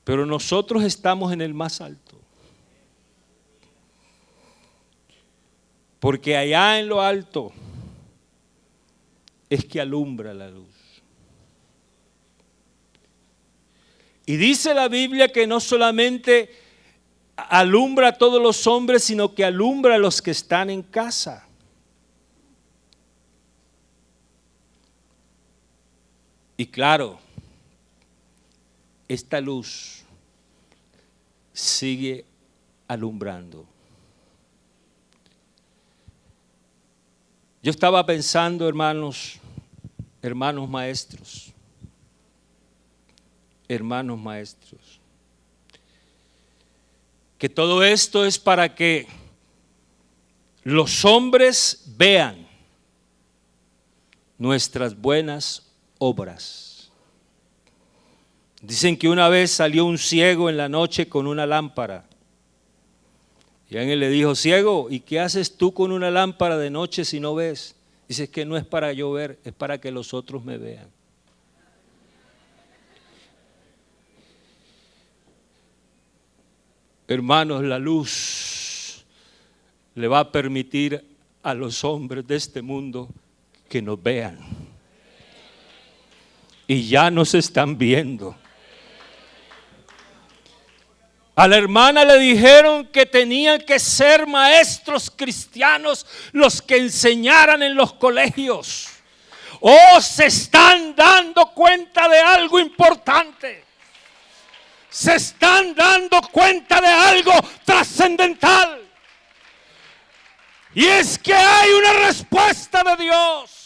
pero nosotros estamos en el más alto. Porque allá en lo alto es que alumbra la luz. Y dice la Biblia que no solamente alumbra a todos los hombres, sino que alumbra a los que están en casa. Y claro, esta luz sigue alumbrando. Yo estaba pensando, hermanos maestros, que todo esto es para que los hombres vean nuestras buenas obras. Dicen que una vez salió un ciego en la noche con una lámpara. Y alguien le dijo: ciego, ¿y qué haces tú con una lámpara de noche si no ves? Dice: es que no es para yo ver, es para que los otros me vean. Hermanos, la luz le va a permitir a los hombres de este mundo que nos vean. Y ya nos están viendo. A la hermana le dijeron que tenían que ser maestros cristianos los que enseñaran en los colegios. Oh, se están dando cuenta de algo importante. Se están dando cuenta de algo trascendental. Y es que hay una respuesta de Dios.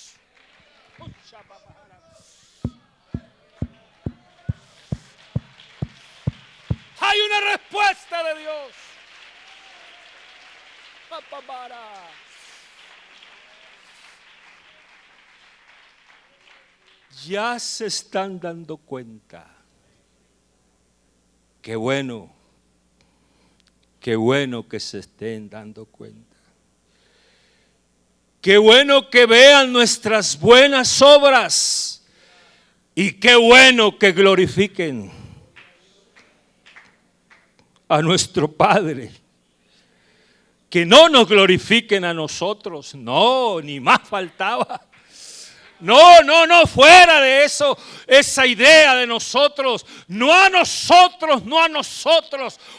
Hay una respuesta de Dios. Ya se están dando cuenta. Qué bueno que se estén dando cuenta. Qué bueno que vean nuestras buenas obras. Y qué bueno que glorifiquen a nuestro Padre. Que no nos glorifiquen a nosotros, no, ni más faltaba. No, fuera de eso, esa idea de nosotros, no a nosotros,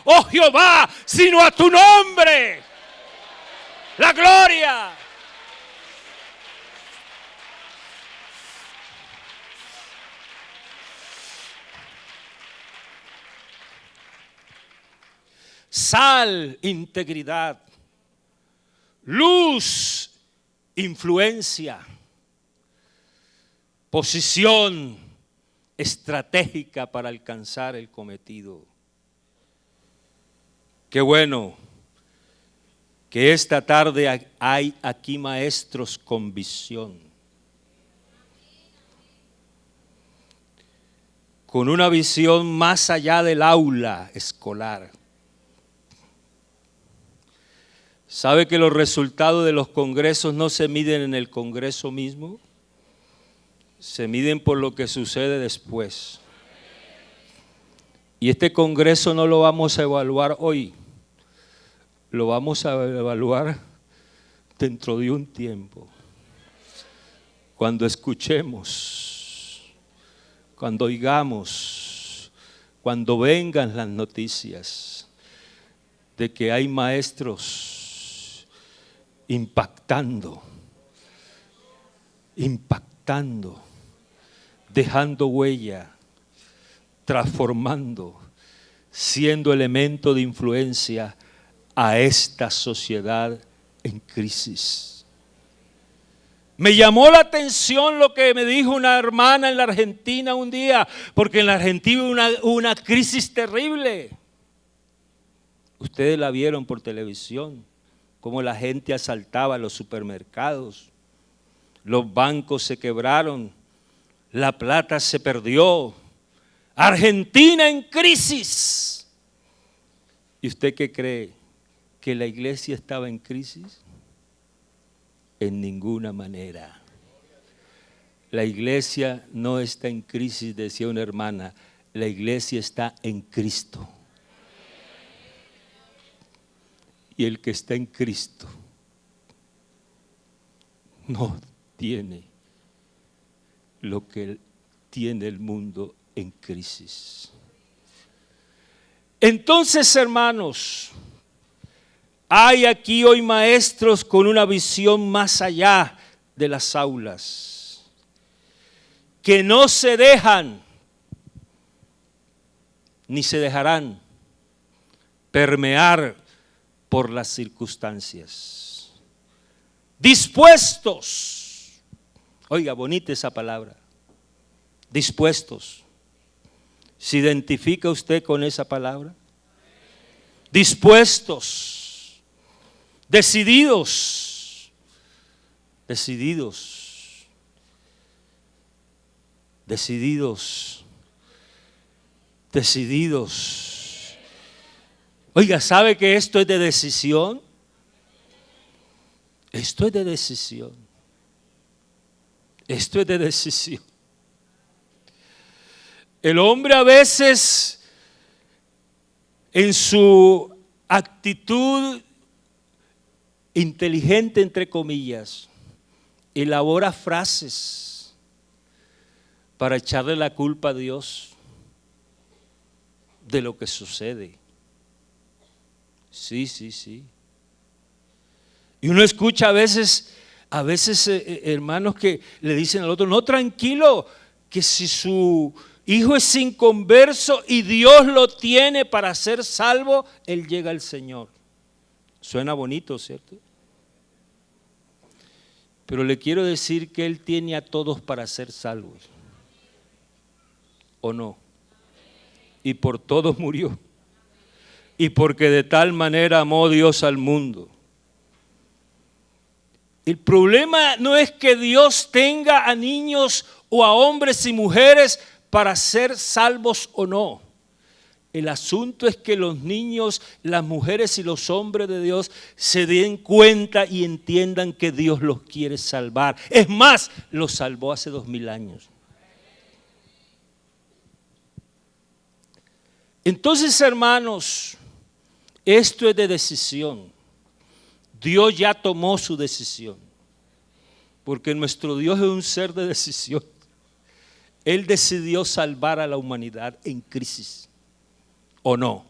oh Jehová, sino a tu nombre, la gloria. Sal, integridad. Luz, influencia. Posición estratégica para alcanzar el cometido. Qué bueno que esta tarde hay aquí maestros con visión, con una visión más allá del aula escolar. ¿Sabe que los resultados de los congresos no se miden en el congreso mismo? Se miden por lo que sucede después. Y este congreso no lo vamos a evaluar hoy, lo vamos a evaluar dentro de un tiempo. Cuando escuchemos, cuando oigamos, cuando vengan las noticias de que hay maestros impactando, dejando huella, transformando, siendo elemento de influencia a esta sociedad en crisis. Me llamó la atención lo que me dijo una hermana en la Argentina un día, porque en la Argentina hubo una crisis terrible. Ustedes la vieron por televisión, cómo la gente asaltaba los supermercados, los bancos se quebraron, la plata se perdió. Argentina en crisis. ¿Y usted qué cree? ¿Que la iglesia estaba en crisis? En ninguna manera. La iglesia no está en crisis, decía una hermana. La iglesia está en Cristo. Y el que está en Cristo no tiene lo que tiene el mundo en crisis. Entonces, hermanos, hay aquí hoy maestros con una visión más allá de las aulas, que no se dejan ni se dejarán permear por las circunstancias. Dispuestos, oiga, bonita esa palabra, dispuestos. ¿Se identifica usted con esa palabra? Dispuestos, decididos, Oiga, ¿sabe que esto es de decisión? Esto es de decisión. El hombre a veces, en su actitud inteligente, entre comillas, elabora frases para echarle la culpa a Dios de lo que sucede. Sí. Y uno escucha a veces hermanos que le dicen al otro, no, tranquilo, que si su hijo es inconverso y Dios lo tiene para ser salvo, él llega al Señor. Suena bonito, ¿cierto? Pero le quiero decir que Él tiene a todos para ser salvos. ¿O no? Y por todos murió. Y porque de tal manera amó Dios al mundo. El problema no es que Dios tenga a niños o a hombres y mujeres para ser salvos o no. El asunto es que los niños, las mujeres y los hombres de Dios se den cuenta y entiendan que Dios los quiere salvar. Es más, los salvó hace 2000 años. Entonces, hermanos, esto es de decisión. Dios ya tomó su decisión. Porque nuestro Dios es un ser de decisión. Él decidió salvar a la humanidad en crisis, ¿o no?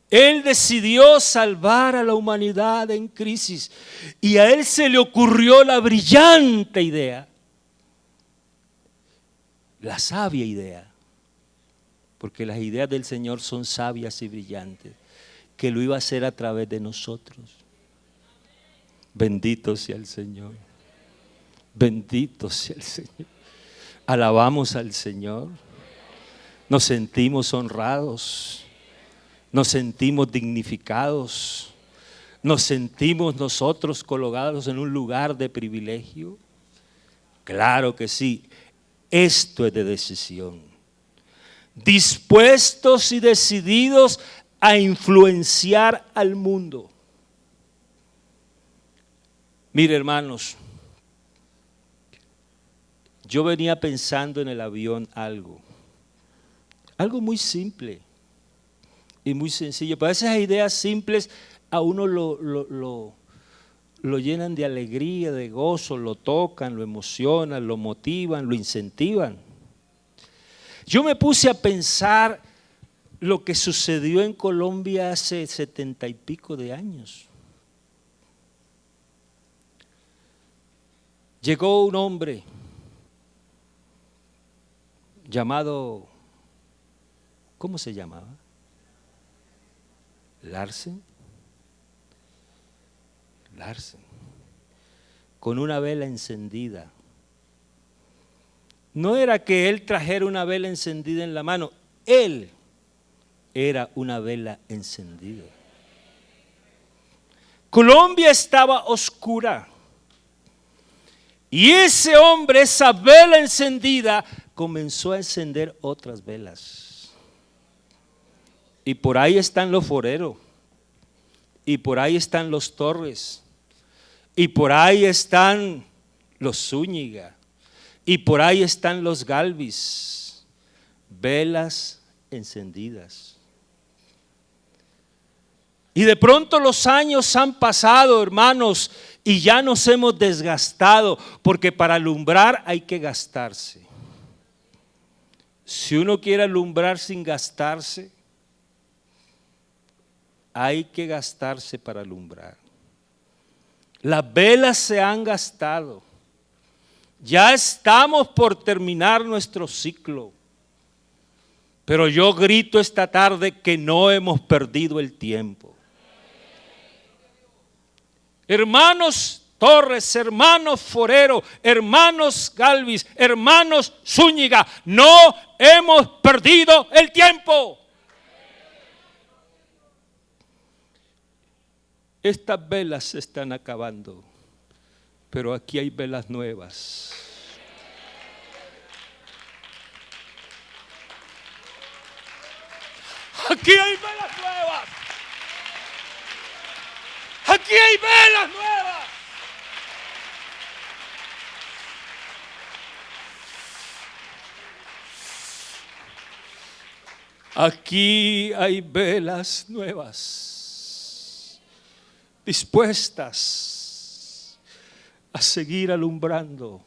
Él decidió salvar a la humanidad en crisis y a Él se le ocurrió la brillante idea, la sabia idea, porque las ideas del Señor son sabias y brillantes, que lo iba a hacer a través de nosotros. Bendito sea el Señor, bendito sea el Señor. Alabamos al Señor, nos sentimos honrados, nos sentimos dignificados, nos sentimos nosotros colocados en un lugar de privilegio. Claro que sí, esto es de decisión. Dispuestos y decididos a influenciar al mundo. Mire, hermanos, yo venía pensando en el avión algo muy simple y muy sencillo, pero esas ideas simples a uno lo llenan de alegría, de gozo, lo tocan, lo emocionan, lo motivan, lo incentivan. Yo me puse a pensar lo que sucedió en Colombia hace 70 y pico de años. Llegó un hombre llamado, ¿cómo se llamaba? Larsen, con una vela encendida. No era que él trajera una vela encendida en la mano, él era una vela encendida. Colombia estaba oscura y ese hombre, esa vela encendida, comenzó a encender otras velas. Y por ahí están los Forero, y por ahí están los Torres, y por ahí están los Zúñiga, y por ahí están los Galvis, velas encendidas. Y de pronto los años han pasado, hermanos, y ya nos hemos desgastado, porque para alumbrar hay que gastarse. Si uno quiere alumbrar sin gastarse, hay que gastarse para alumbrar. Las velas se han gastado. Ya estamos por terminar nuestro ciclo. Pero yo grito esta tarde que no hemos perdido el tiempo. Hermanos Torres, hermanos Forero, hermanos Galvis, hermanos Zúñiga, no hemos perdido el tiempo. Estas velas se están acabando, pero aquí hay velas nuevas. Aquí hay velas nuevas. Aquí hay velas nuevas. Aquí hay velas nuevas, dispuestas a seguir alumbrando,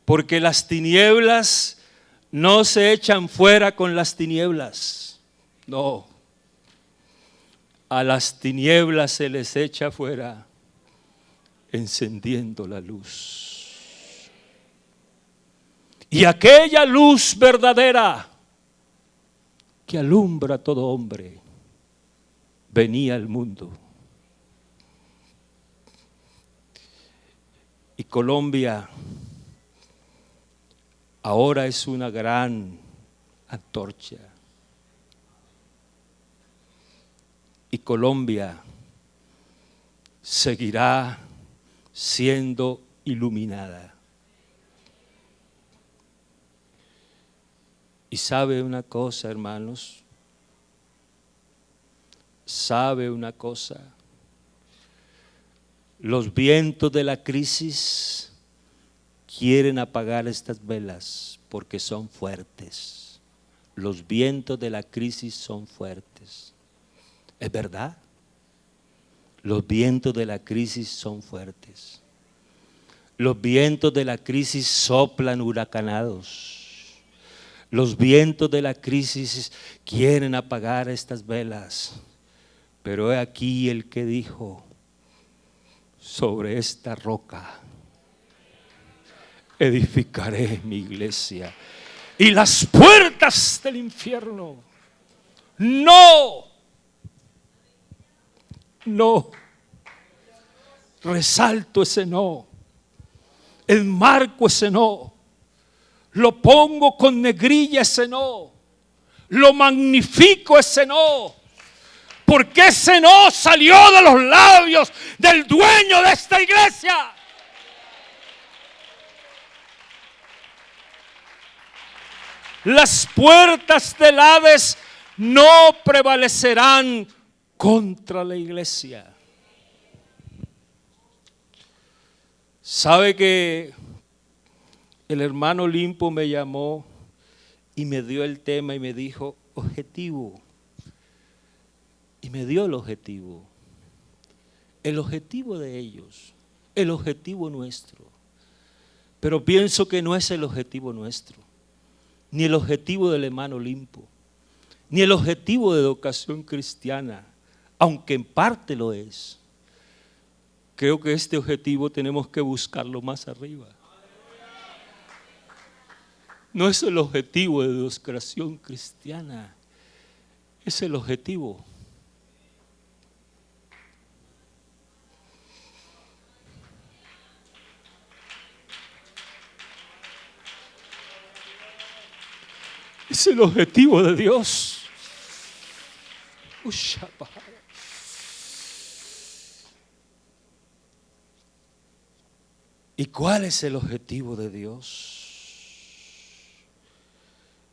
porque las tinieblas no se echan fuera con las tinieblas, no, a las tinieblas se les echa fuera encendiendo la luz. Y aquella luz verdadera que alumbra a todo hombre venía al mundo. Y Colombia ahora es una gran antorcha. Y Colombia seguirá siendo iluminada. Y sabe una cosa, hermanos, sabe una cosa, los vientos de la crisis quieren apagar estas velas porque son fuertes. Los vientos de la crisis son fuertes. ¿Es verdad? Los vientos de la crisis son fuertes. Los vientos de la crisis soplan huracanados. Los vientos de la crisis quieren apagar estas velas. Pero he aquí el que dijo: sobre esta roca edificaré mi iglesia, y las puertas del infierno no, resalto ese no, enmarco ese no, lo pongo con negrilla ese no, lo magnifico ese no, porque ese no salió de los labios del dueño de esta iglesia. Las puertas del Hades no prevalecerán contra la iglesia. ¿Sabe que el hermano Limpo me llamó y me dio el tema y me dijo: objetivo? Y me dio el objetivo de ellos, el objetivo nuestro. Pero pienso que no es el objetivo nuestro, ni el objetivo del hermano Limpo, ni el objetivo de Educación Cristiana, aunque en parte lo es. Creo que este objetivo tenemos que buscarlo más arriba. No es el objetivo de Educación Cristiana, es el objetivo. Es el objetivo de Dios. ¿Y cuál es el objetivo de Dios?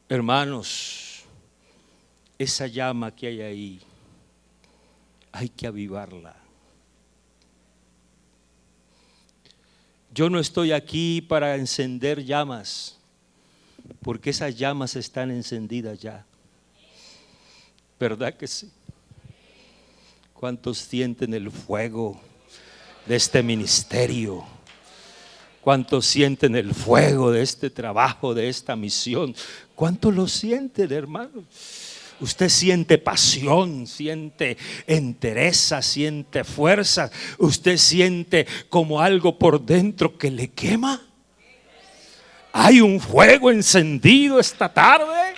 Hermanos, esa llama que hay ahí, hay que avivarla. Yo no estoy aquí para encender llamas, porque esas llamas están encendidas ya. ¿Verdad que sí? ¿Cuántos sienten el fuego de este ministerio? ¿Cuántos sienten el fuego de este trabajo, de esta misión? ¿Cuántos lo sienten, hermano? Usted siente pasión, siente entereza, siente fuerza. Usted siente como algo por dentro que le quema. Hay un fuego encendido esta tarde.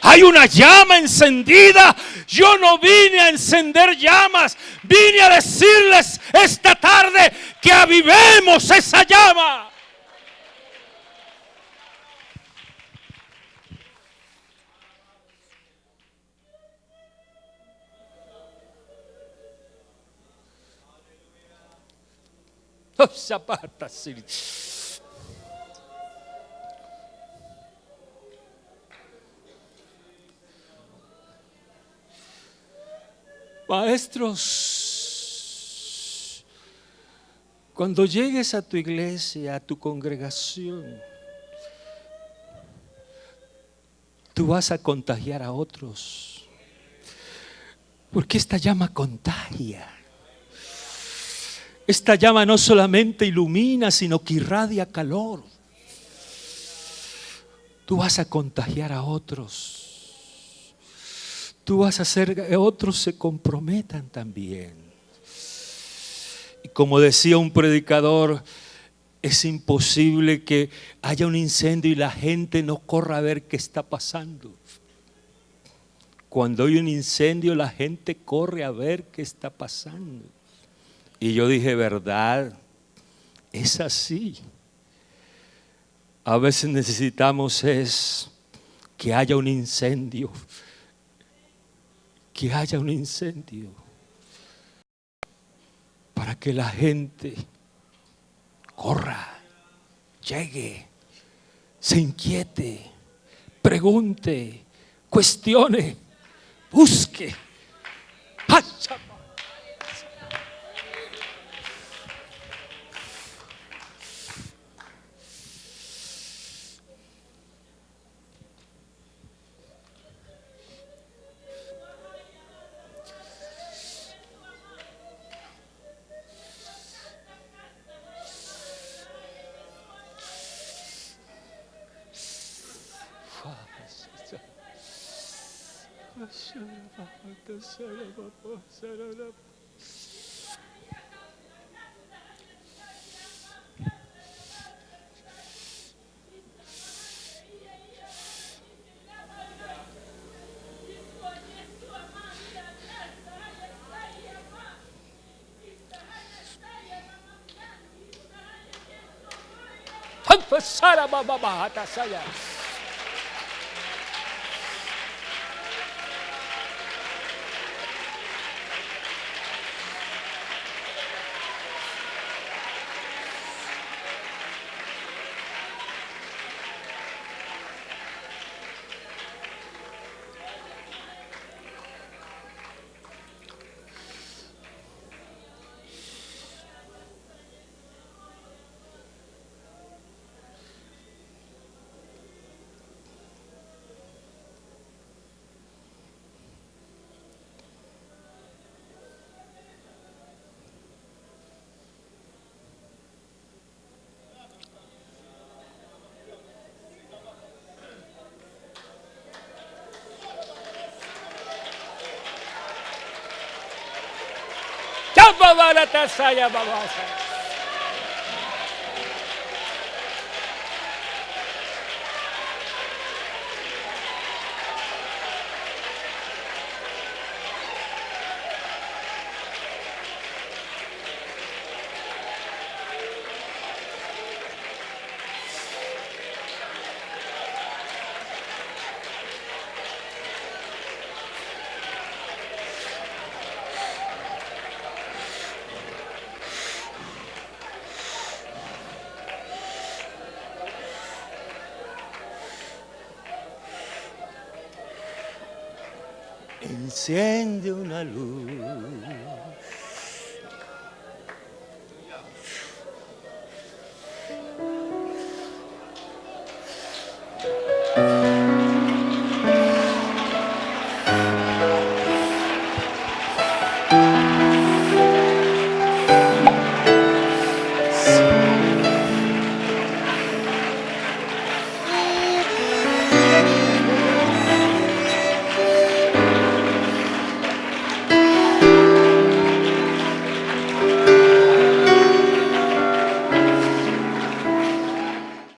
Hay una llama encendida. Yo no vine a encender llamas, vine a decirles esta tarde que avivemos esa llama. Maestros, cuando llegues a tu iglesia, a tu congregación, tú vas a contagiar a otros, porque esta llama contagia. Esta llama no solamente ilumina, sino que irradia calor. Tú vas a contagiar a otros. Tú vas a hacer que otros se comprometan también. Y como decía un predicador, es imposible que haya un incendio y la gente no corra a ver qué está pasando. Cuando hay un incendio, la gente corre a ver qué está pasando. Y yo dije, ¿verdad? Es así. A veces necesitamos es que haya un incendio. Que haya un incendio para que la gente corra, llegue, se inquiete, pregunte, cuestione, busque. Enciende una luz